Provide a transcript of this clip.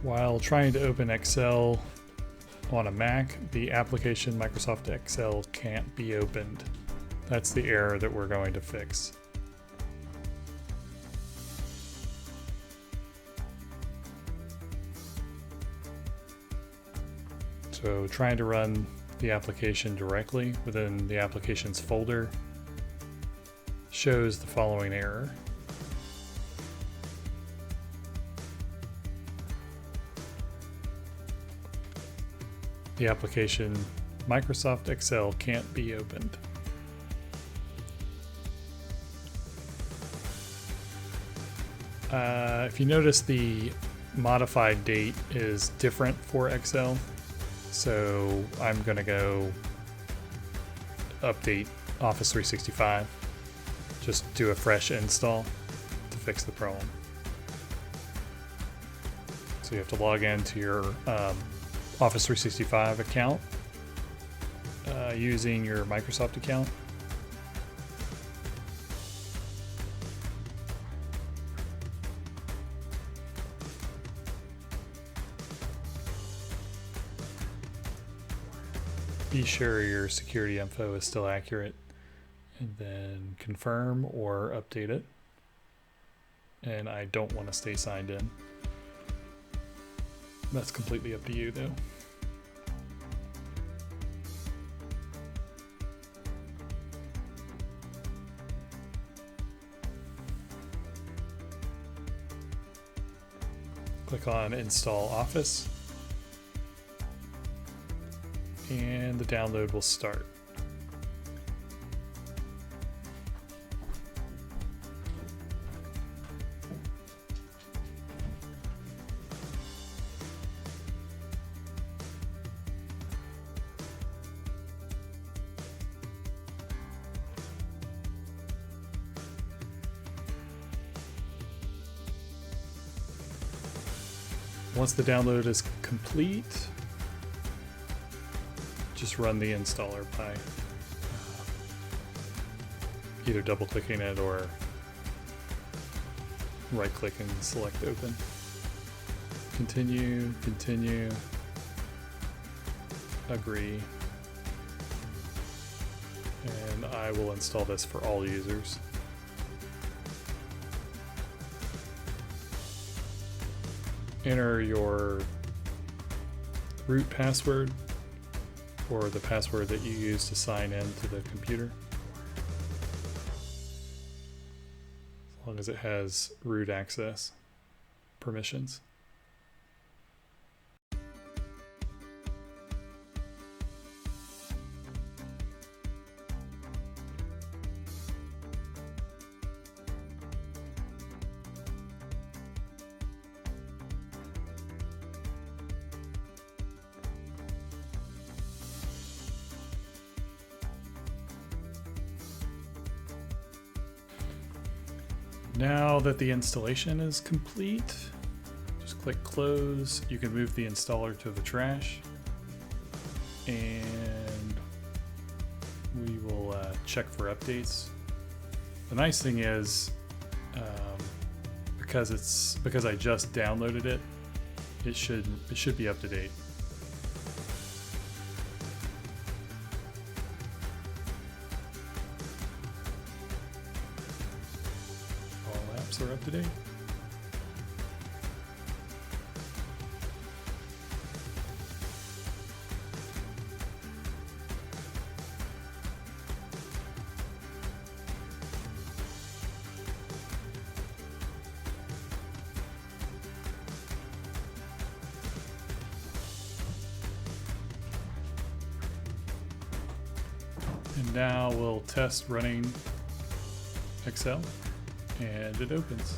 While trying to open Excel on a Mac, the application Microsoft Excel can't be opened. That's the error that we're going to fix. So trying to run the application directly within the applications folder shows the following error. The application Microsoft Excel can't be opened. If you notice, the modified date is different for Excel, so I'm going to go update Office 365. Just do a fresh install to fix the problem. So you have to log into your Office 365 account using your Microsoft account. Be sure your security info is still accurate, and then confirm or update it. And I don't want to stay signed in. That's completely up to you though. Click on Install Office, and the download will start. Once the download is complete, just run the installer by either double clicking it or right click and select open. Continue, continue, agree, and I will install this for all users. Enter your root password, or the password that you use to sign in to the computer, as long as it has root access permissions. Now that the installation is complete, just click close. You can move the installer to the trash, and we will check for updates. The nice thing is, because I just downloaded it, it should be up to date. Are up to date. And now we'll test running Excel, and it opens.